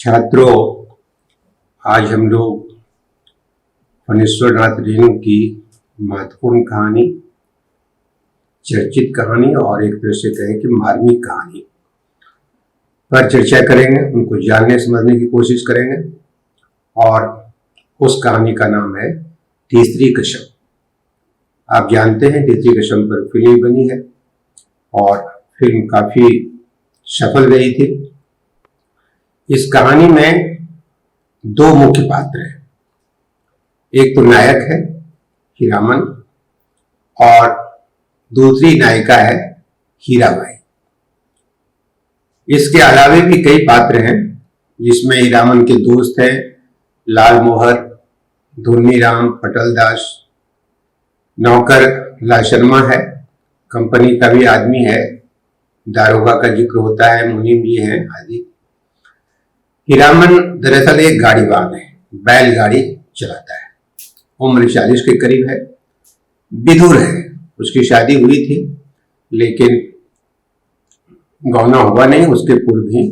छात्रों, आज हम लोग फणीश्वर नाथ रेणु की महत्वपूर्ण कहानी, चर्चित कहानी और एक तरह से कहें कि मार्मिक कहानी पर चर्चा करेंगे। उनको जानने समझने की कोशिश करेंगे और उस कहानी का नाम है तीसरी कसम। आप जानते हैं तीसरी कसम पर फिल्म बनी है और फिल्म काफी सफल रही थी। इस कहानी में दो मुख्य पात्र हैं। एक तो नायक है हीरामन और दूसरी नायिका है हीराबाई। इसके अलावे भी कई पात्र हैं जिसमें हीरामन के दोस्त हैं लाल मोहर, धोनीराम, पटलदास, नौकर लाल शर्मा है, कंपनी का भी आदमी है, दारोगा का जिक्र होता है, मुनीम जी हैं आदि। हीरामन दरअसल एक गाड़ीवान है, बैलगाड़ी चलाता है, उम्र 40 के करीब है, विधुर है। उसकी शादी हुई थी लेकिन गौना हुआ नहीं, उसके पूर्व ही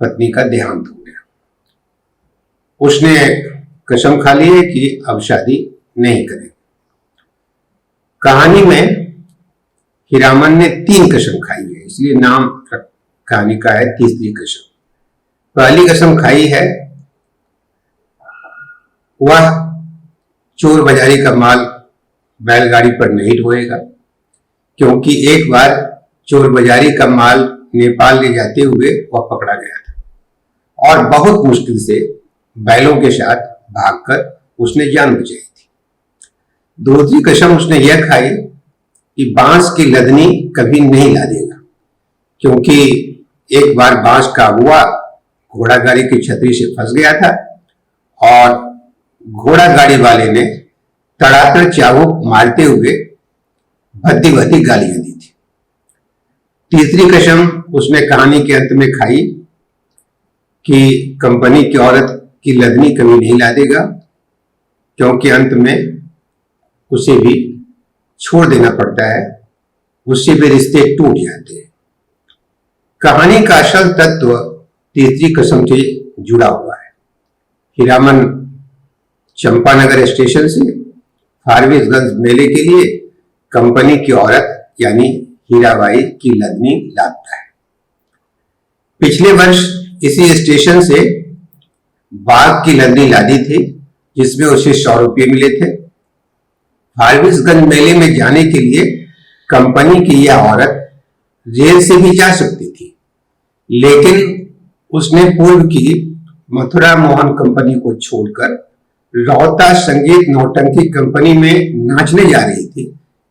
पत्नी का देहांत हो गया। उसने कसम खा ली है कि अब शादी नहीं करेगी। कहानी में हीरामन ने 3 कसम खाई है, इसलिए नाम कहानी का है तीसरी कसम। पहली कसम खाई है वह चोर बाजारी का माल बैलगाड़ी पर नहीं ढोएगा, क्योंकि एक बार चोर बाजारी का माल नेपाल ले जाते हुए वह पकड़ा गया था और बहुत मुश्किल से बैलों के साथ भागकर उसने जान बचाई थी। दूसरी कसम उसने यह खाई कि बांस की लदनी कभी नहीं ला देगा, क्योंकि एक बार बांस का अगुआ घोड़ा गाड़ी की छतरी से फंस गया था और घोड़ा गाड़ी वाले ने तड़ातड़ चाबुक मारते हुए भद्दी भद्दी गालियां दी थी। तीसरी कसम उसने कहानी के अंत में खाई कि कंपनी की औरत की लदनी कभी नहीं ला देगा, क्योंकि अंत में उसे भी छोड़ देना पड़ता है, उससे भी रिश्ते टूट जाते हैं। कहानी का असल तत्व तीसरी कसम से जुड़ा हुआ है। हीरामन चंपानगर स्टेशन से फारबिसगंज मेले के लिए कंपनी की औरत यानी हीराबाई की लदनी लाता है। पिछले वर्ष इसी स्टेशन से बाघ की लदनी लादी थी, जिसमें उसे 100 रुपये मिले थे। फारबिसगंज मेले में जाने के लिए कंपनी की यह औरत रेल से भी जा सकती थी, लेकिन उसने पूर्व की मथुरा मोहन कंपनी को छोड़कर रोहता संगीत नौटंकी कंपनी में नाचने जा रही थी,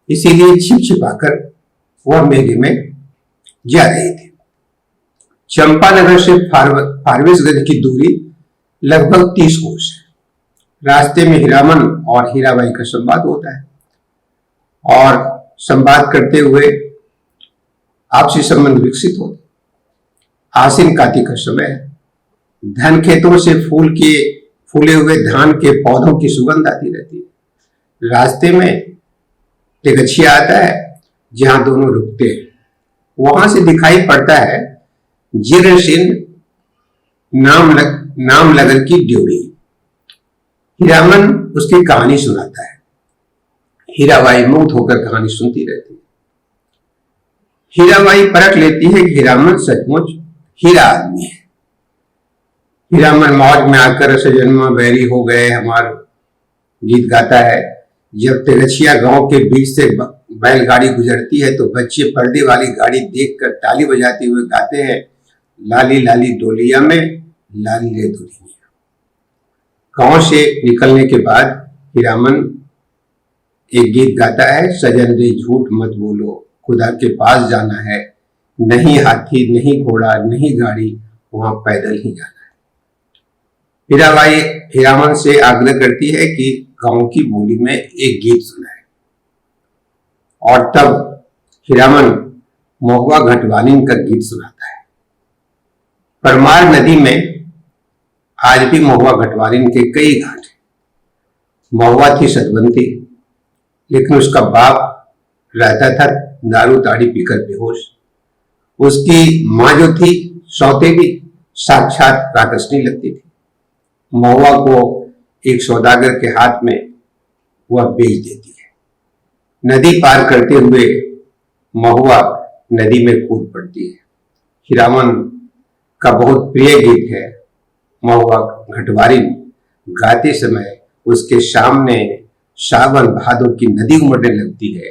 इसीलिए छिप छिपाकर वह मेले में जा रही थी। चंपानगर से फारबिसगंज की दूरी लगभग 30 कोस है। रास्ते में हीरामन और हीराबाई का संवाद होता है और संवाद करते हुए आपसी संबंध विकसित होते। आसिन कार्तिक का समय है, धन खेतों से फूले हुए धान के पौधों की सुगंध आती रहती है। रास्ते में टेगछिया आता है जहां दोनों रुकते हैं। वहां से दिखाई पड़ता है जीर्ण शीर्ण नाम लगन की ड्योढ़ी। हीरामन उसकी कहानी सुनाता है। हीराबाई मुग्ध होकर कहानी सुनती रहती है। हीराबाई परख लेती है कि हीरामन सचमुच हीरा आदमी है। हीरामन मौज में आकर सजन्मा बैरी हो गए हमार गीत गाता है। जब तेगछिया गांव के बीच से बैलगाड़ी गुजरती है तो बच्चे पर्दे वाली गाड़ी देखकर ताली बजाते हुए गाते हैं, लाली लाली डोलिया में लाली ले दुल्हनिया। गांव से निकलने के बाद हीरामन एक गीत गाता है, सजन रे झूठ मत बोलो, खुदा के पास जाना है, नहीं हाथी नहीं घोड़ा नहीं गाड़ी, वहां पैदल ही जाना है। हीराबाई हीरामन से आग्रह करती है कि गांव की बोली में एक गीत सुनाए और तब हीरामन महुआ घटवालिन का गीत सुनाता है। परमार नदी में आज भी महुआ घटवालिन के कई घाट हैं। महुआ थी सतवंती, लेकिन उसका बाप रहता था दारू ताड़ी पीकर बेहोश। उसकी माँ जो थी सौतेली, साक्षात राक्षसनी लगती थी। महुआ को एक सौदागर के हाथ में वह बेच देती है। नदी पार करते हुए महुआ नदी में कूद पड़ती है। हीरामन का बहुत प्रिय गीत है महुआ घटवारिन। गाते समय उसके सामने सावन भादों की नदी उमड़ने लगती है।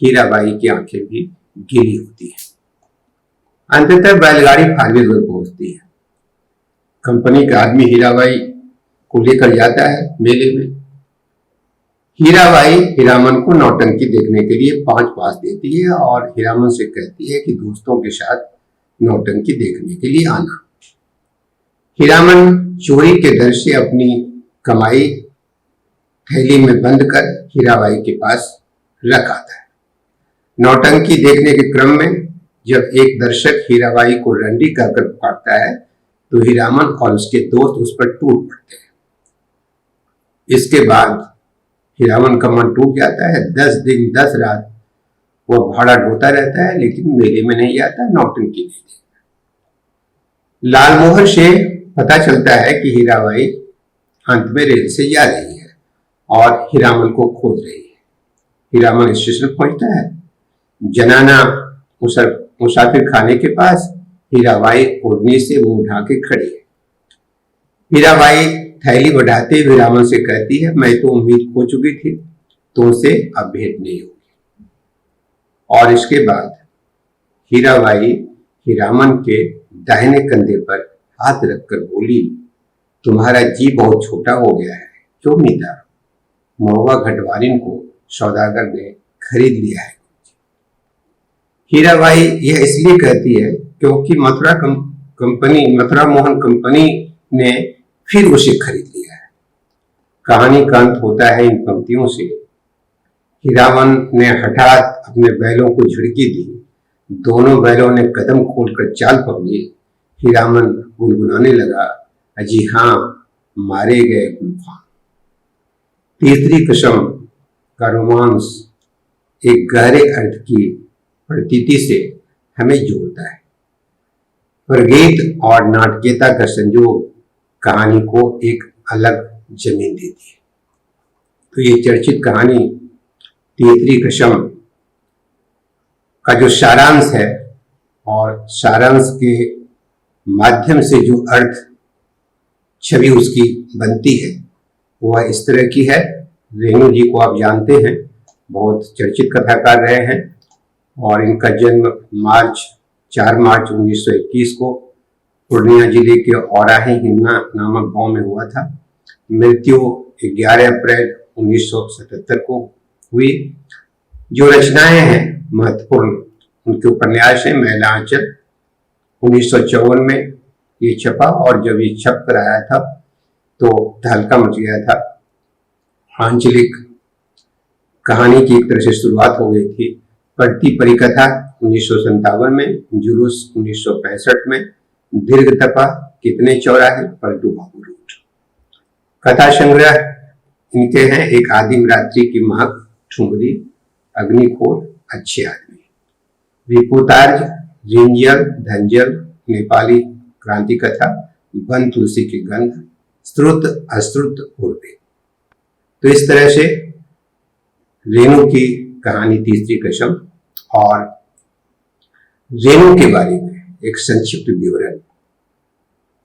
हीराबाई की आंखें भी गीली होती है। अंततः बैलगाड़ी फारबिसगंज पहुंचती है। कंपनी का आदमी हीराबाई को लेकर जाता है मेले में। हीराबाई हीरामन को नौटंकी देखने के लिए 5 पास देती है और हीरामन से कहती है कि दोस्तों के साथ नौटंकी देखने के लिए आना। हीरामन चोरी के डर से अपनी कमाई थैली में बंद कर हीराबाई के पास रख आता है। नौटंकी देखने के क्रम में जब एक दर्शक हीराबाई को रंडी कहकर पुकारता है तो हीरामन और उसके दोस्त उस पर टूट पड़ते हैं। इसके बाद हीरामन का मन टूट जाता है। 10 दिन 10 रात वह भाड़ा ढोता रहता है, लेकिन मेले में नहीं आता, नौटंकी नहीं देखता। लालमोहन से पता चलता है कि हीराबाई अंत में रेल से जा रही है और हीरामन को खोज रही है। हीरामन स्टेशन पहुंचता है। जनाना मुसाफिर खाने के पास हीराबाई ओढ़नी से मुंह ढा के खड़ी है। हीराबाई थैली बढ़ाते हुए हीरामन से कहती है, मैं तो उम्मीद खो चुकी थी, तुमसे अब भेंट नहीं होगी। और इसके बाद हीराबाई हीरामन के दाहिने कंधे पर हाथ रखकर बोली, तुम्हारा जी बहुत छोटा हो गया है, क्यों मीता? महुआ घटवारिन को सौदागर ने खरीद लिया है। हीराबाई यह इसलिए कहती है क्योंकि मथुरा मोहन कंपनी ने फिर उसे खरीद लिया है। कहानी का अंत होता है इन पंक्तियों से। हीरामन ने हठात अपने बैलों को झिड़की दी। दोनों बैलों ने कदम खोलकर चाल पकड़ी। हीरामन गुनगुनाने लगा, अजी हाँ, मारे गए गुलफान। तीसरी कसम का रोमांस एक गहरे अर्थ की प्रतीति से हमें जोड़ता है, पर गीत और नाटकीयता का संयोग कहानी को एक अलग जमीन देती है। तो ये चर्चित कहानी तीसरी कसम का जो सारांश है और सारांश के माध्यम से जो अर्थ छवि उसकी बनती है वह इस तरह की है। रेणु जी को आप जानते हैं, बहुत चर्चित कथाकार रहे हैं और इनका जन्म 4 मार्च 1921 को पूर्णिया जिले के औराही हिन्ना नामक गांव में हुआ था। मृत्यु 11 अप्रैल 1977 को हुई। जो रचनाएं हैं महत्वपूर्ण उनके उपन्यास है महिला आंचल, 1954 में ये छपा और जब ये छप कर आया था तो तहलका मच गया था। आंचलिक कहानी की एक तरह से शुरुआत हो गई थी। पढ़ती परिकथा 1957 में, जुलूस 1965 में, दीर्घ तपा, कितने चौराहे, पलटू बाबू रूट। कथा संग्रह इनके हैं, एक आदिम रात्रि की महक, ठुमरी, अग्निखोर, अच्छे आदमी, रिपोतार्ज, रिंजल, धंजल, नेपाली क्रांति कथा, बन तुलसी की गंध, श्रुत अश्रुत पूर्वे। तो इस तरह से रेणु की कहानी तीसरी कसम और रेणु के बारे में एक संक्षिप्त विवरण।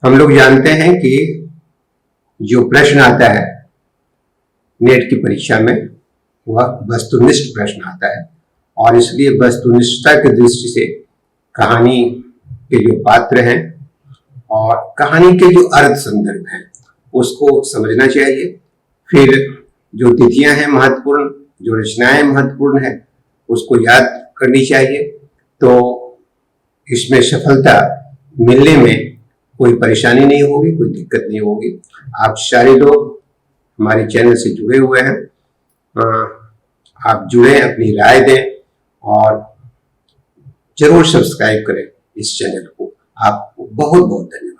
हम लोग जानते हैं कि जो प्रश्न आता है नेट की परीक्षा में वह वस्तुनिष्ठ प्रश्न आता है और इसलिए वस्तुनिष्ठता की दृष्टि से कहानी के जो पात्र हैं और कहानी के जो अर्थ संदर्भ हैं उसको समझना चाहिए। फिर जो तिथियां हैं महत्वपूर्ण, जो रचनाएं महत्वपूर्ण है उसको याद करनी चाहिए, तो इसमें सफलता मिलने में कोई परेशानी नहीं होगी, कोई दिक्कत नहीं होगी। आप सारे लोग हमारे चैनल से जुड़े हुए हैं, आप जुड़ें, अपनी राय दें और जरूर सब्सक्राइब करें इस चैनल को। आपको बहुत बहुत धन्यवाद।